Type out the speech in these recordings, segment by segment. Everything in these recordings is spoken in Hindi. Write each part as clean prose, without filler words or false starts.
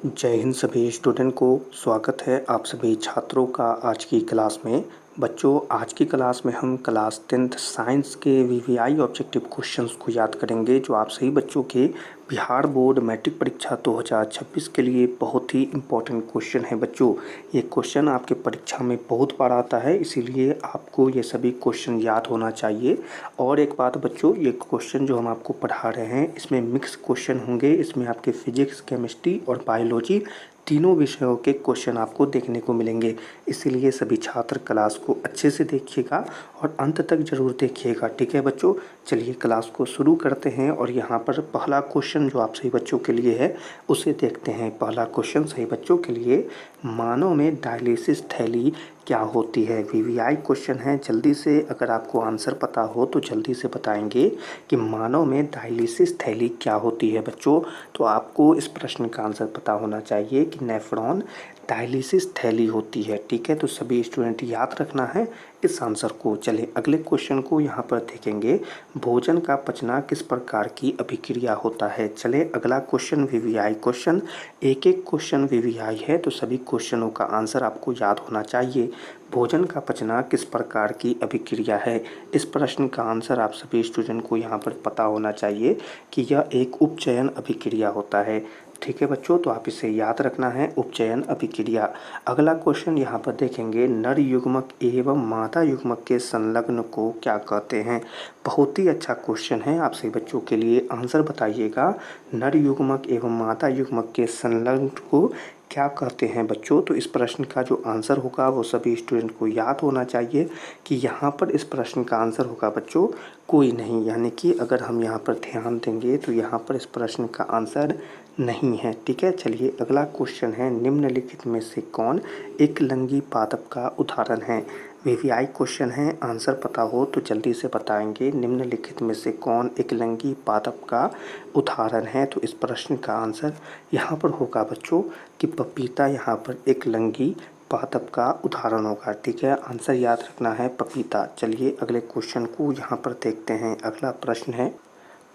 जय हिंद सभी स्टूडेंट को स्वागत है आप सभी छात्रों का आज की क्लास में। बच्चों, आज की क्लास में हम क्लास 10th साइंस के वीवीआई ऑब्जेक्टिव क्वेश्चंस को याद करेंगे, जो आप सभी बच्चों के बिहार बोर्ड मैट्रिक परीक्षा 2026 के लिए बहुत ही इम्पोर्टेंट क्वेश्चन है। बच्चों, ये क्वेश्चन आपके परीक्षा में बहुत बार आता है, इसीलिए आपको ये सभी क्वेश्चन याद होना चाहिए। और एक बात बच्चों, ये क्वेश्चन जो हम आपको पढ़ा रहे हैं इसमें मिक्स क्वेश्चन होंगे। इसमें आपके फिजिक्स, केमिस्ट्री और बायोलॉजी तीनों विषयों के क्वेश्चन आपको देखने को मिलेंगे। इसीलिए सभी छात्र क्लास को अच्छे से देखिएगा और अंत तक ज़रूर देखिएगा, ठीक है बच्चों। चलिए क्लास को शुरू करते हैं और यहाँ पर पहला क्वेश्चन जो आप सही बच्चों के लिए है उसे देखते हैं। पहला क्वेश्चन सही बच्चों के लिए, मानव में डायलिसिस थैली क्या होती है? वीवीआई क्वेश्चन है, जल्दी से अगर आपको आंसर पता हो तो जल्दी से बताएंगे कि मानव में डायलिसिस थैली क्या होती है। बच्चों, तो आपको इस प्रश्न का आंसर पता होना चाहिए कि नेफ्रॉन डायलिसिस थैली होती है, ठीक है। तो सभी स्टूडेंट याद रखना है इस आंसर को। चले अगले क्वेश्चन को यहाँ पर देखेंगे, भोजन का पचना किस प्रकार की अभिक्रिया होता है। चले अगला क्वेश्चन वीवीआई क्वेश्चन, एक एक क्वेश्चन वीवीआई है तो सभी क्वेश्चनों का आंसर आपको याद होना चाहिए। भोजन का पचना किस प्रकार की अभिक्रिया है, इस प्रश्न का आंसर आप सभी स्टूडेंट को यहाँ पर पता होना चाहिए कि यह एक उपचयन अभिक्रिया होता है, ठीक है बच्चों। तो आप इसे याद रखना है, उपचयन अभिक्रिया। अगला क्वेश्चन यहाँ पर देखेंगे, नर युग्मक एवं मादा युग्मक के संलग्न को क्या कहते हैं। बहुत ही अच्छा क्वेश्चन है, आप सभी बच्चों के लिए आंसर बताइएगा। नर युग्मक एवं मादा युग्मक के संलग्न को क्या कहते हैं बच्चों। तो इस प्रश्न का जो आंसर होगा वो सभी स्टूडेंट को याद होना चाहिए कि यहाँ पर इस प्रश्न का आंसर होगा बच्चों कोई नहीं, यानी कि अगर हम यहाँ पर ध्यान देंगे तो यहाँ पर इस प्रश्न का आंसर नहीं है, ठीक है। चलिए अगला क्वेश्चन है, निम्नलिखित में से कौन एकलिंगी पादप का उदाहरण है। वीवीआई क्वेश्चन है, आंसर पता हो तो जल्दी से बताएंगे। निम्नलिखित में से कौन एकलिंगी पादप का उदाहरण है। तो इस प्रश्न का आंसर यहाँ पर होगा बच्चों कि पपीता यहाँ पर एकलिंगी पादप का उदाहरण होगा, ठीक है। आंसर याद रखना है पपीता। चलिए अगले क्वेश्चन को यहाँ पर देखते हैं। अगला प्रश्न है,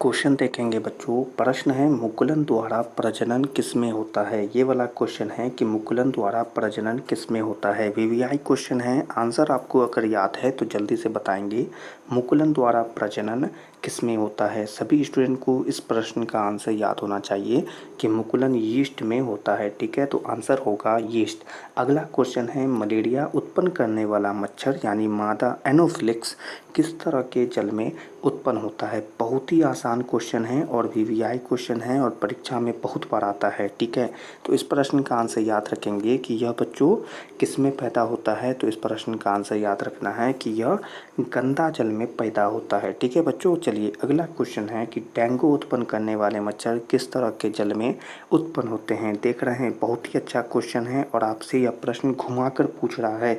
क्वेश्चन देखेंगे बच्चों, प्रश्न है मुकुलन द्वारा प्रजनन किसमें होता है। ये वाला क्वेश्चन है कि मुकुलन द्वारा प्रजनन किसमें होता है। वीवीआई क्वेश्चन है, आंसर आपको अगर याद है तो जल्दी से बताएंगे, मुकुलन द्वारा प्रजनन किसमें होता है। सभी स्टूडेंट को इस प्रश्न का आंसर याद होना चाहिए कि मुकुलन यीस्ट में होता है, ठीक है। तो आंसर होगा यीस्ट। अगला क्वेश्चन है, मलेरिया उत्पन्न करने वाला मच्छर यानी मादा एनोफिलिक्स किस तरह के जल में उत्पन्न होता है। बहुत ही आसान क्वेश्चन है और वीवीआई क्वेश्चन है और परीक्षा में बहुत बार आता है, ठीक है। तो इस प्रश्न का आंसर याद रखेंगे कि यह बच्चों किस में पैदा होता है। तो इस प्रश्न का आंसर याद रखना है कि यह गंदा जल में पैदा होता है, ठीक है बच्चों। चलिए अगला क्वेश्चन है कि डेंगू उत्पन्न करने वाले मच्छर किस तरह के जल में उत्पन्न होते हैं। देख रहे हैं, बहुत ही अच्छा क्वेश्चन है और आपसे यह प्रश्न घुमाकर पूछ रहा है,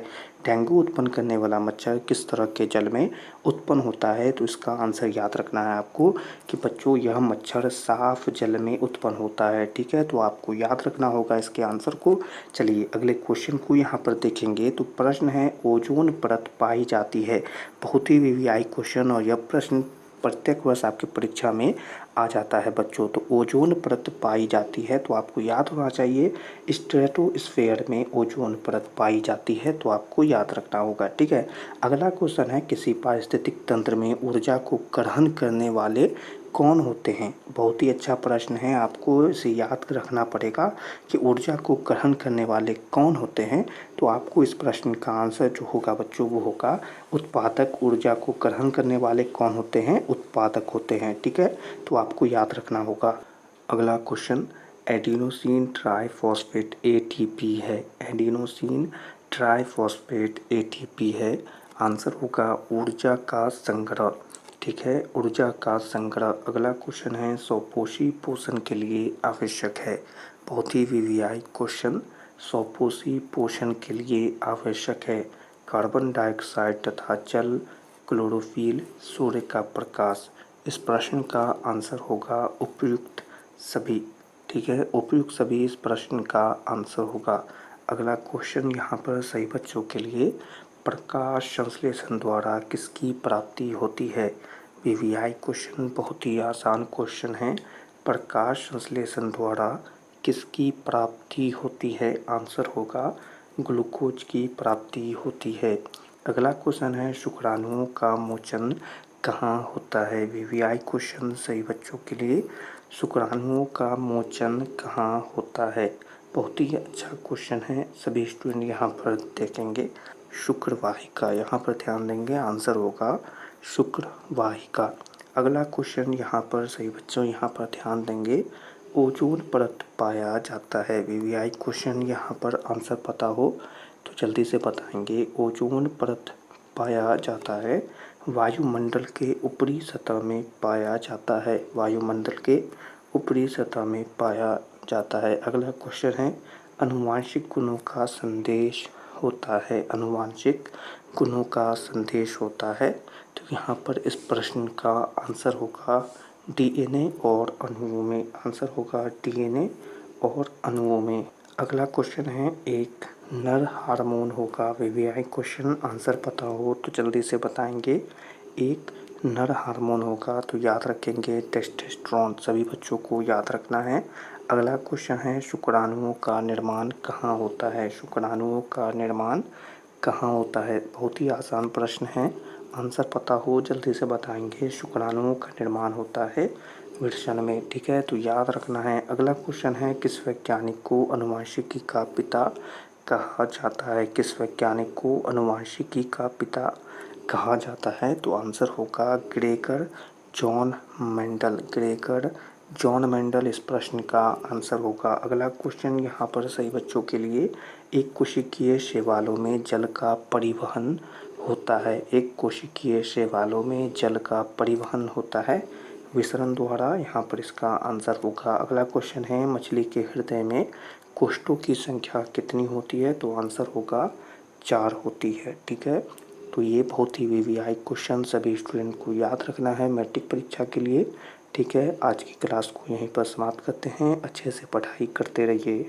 डेंगू उत्पन्न करने वाला मच्छर किस तरह के जल में उत्पन्न होता है। तो इसका आंसर याद रखना है आपको कि बच्चों यह मच्छर साफ जल में उत्पन्न होता है, ठीक है। तो आपको याद रखना होगा इसके आंसर को। चलिए अगले क्वेश्चन को यहाँ पर देखेंगे। तो प्रश्न है, ओजोन परत पाई जाती है। बहुत ही वीवीआई क्वेश्चन और यह प्रश्न प्रत्येक वर्ष आपकी परीक्षा में आ जाता है बच्चों। तो ओजोन परत पाई जाती है, तो आपको याद होना चाहिए स्ट्रेटोस्फेयर में ओजोन परत पाई जाती है, तो आपको याद रखना होगा, ठीक है। अगला क्वेश्चन है, किसी पारिस्थितिक तंत्र में ऊर्जा को ग्रहण करने वाले कौन होते हैं। बहुत ही अच्छा प्रश्न है, आपको इसे याद रखना पड़ेगा कि ऊर्जा को ग्रहण करने वाले कौन होते हैं। तो आपको इस प्रश्न का आंसर जो होगा बच्चों वो होगा उत्पादक। ऊर्जा को ग्रहण करने वाले कौन होते हैं, उत्पादक होते हैं, ठीक है। तो आपको याद रखना होगा। अगला क्वेश्चन, एडिनोसिन ट्राइफॉस्फेट एटीपी है। एडिनोसिन ट्राइफॉस्फेट एटीपी है, आंसर होगा ऊर्जा का संग्रह, ठीक है, ऊर्जा का संग्रह। अगला क्वेश्चन है, स्वपोषी पोषण के लिए आवश्यक है। बहुत ही वीवीआई क्वेश्चन, स्वपोषी पोषण के लिए आवश्यक है कार्बन डाइऑक्साइड तथा जल, क्लोरोफिल, सूर्य का प्रकाश। इस प्रश्न का आंसर होगा उपयुक्त सभी, ठीक है, उपयुक्त सभी इस प्रश्न का आंसर होगा। अगला क्वेश्चन यहाँ पर सही बच्चों के लिए, प्रकाश संश्लेषण द्वारा किसकी प्राप्ति होती है। वीवीआई क्वेश्चन बहुत ही आसान क्वेश्चन है, प्रकाश संश्लेषण द्वारा किसकी प्राप्ति होती है? आंसर होगा ग्लूकोज की प्राप्ति होती है। अगला क्वेश्चन है शुक्राणुओं का मोचन कहाँ होता है? वीवीआई क्वेश्चन सही बच्चों के लिए। शुक्राणुओं का मोचन कहाँ होता है? बहुत ही अच्छा क्वेश्चन है, सभी स्टूडेंट यहाँ पर देखेंगे। शुक्रवाहिका, यहाँ पर ध्यान देंगे, आंसर होगा शुक्रवाहिका। अगला क्वेश्चन यहाँ पर सही बच्चों यहाँ पर ध्यान देंगे, ओजोन परत पाया जाता है। वीवीआई क्वेश्चन यहाँ पर आंसर पता हो तो जल्दी से बताएंगे। ओजोन परत पाया जाता है, वायुमंडल के ऊपरी सतह में पाया जाता है। वायुमंडल के ऊपरी सतह में पाया जाता है। अगला क्वेश्चन है आनुवांशिक गुणों का संदेश होता है। आनुवांशिक गुणों का संदेश होता है, तो यहाँ पर इस प्रश्न का आंसर होगा डीएनए और अणुओं में। आंसर होगा डीएनए और अणुओं में। अगला क्वेश्चन है एक नर हार्मोन होगा। वीवीआई क्वेश्चन आंसर पता हो तो जल्दी से बताएंगे। एक नर हार्मोन होगा तो याद रखेंगे टेस्टोस्टेरोन, सभी बच्चों को याद रखना है। अगला क्वेश्चन है शुक्राणुओं का निर्माण कहाँ होता है? शुक्राणुओं का निर्माण कहाँ होता है? बहुत ही आसान प्रश्न है, आंसर पता हो जल्दी से बताएंगे। शुक्राणुओं का निर्माण होता है वृषण में, ठीक है, तो याद रखना है। अगला क्वेश्चन है किस वैज्ञानिक को आनुवंशिकी का पिता कहा जाता है? किस वैज्ञानिक को आनुवंशिकी का पिता कहा जाता है? तो आंसर होगा Gregor John Mendel. Gregor John Mendel इस प्रश्न का आंसर होगा। अगला क्वेश्चन यहाँ पर सही बच्चों के लिए, एक कोशिकीय शैवालों में जल का परिवहन होता है। एक कोशिकीय शैवालों में जल का परिवहन होता है विसरण द्वारा, यहाँ पर इसका आंसर होगा। अगला क्वेश्चन है मछली के हृदय में कोष्ठों की संख्या कितनी होती है? तो आंसर होगा 4 होती है, ठीक है। तो ये बहुत ही वीवीआई क्वेश्चन सभी स्टूडेंट को याद रखना है मैट्रिक परीक्षा के लिए, ठीक है। आज की क्लास को यहीं पर समाप्त करते हैं, अच्छे से पढ़ाई करते रहिए।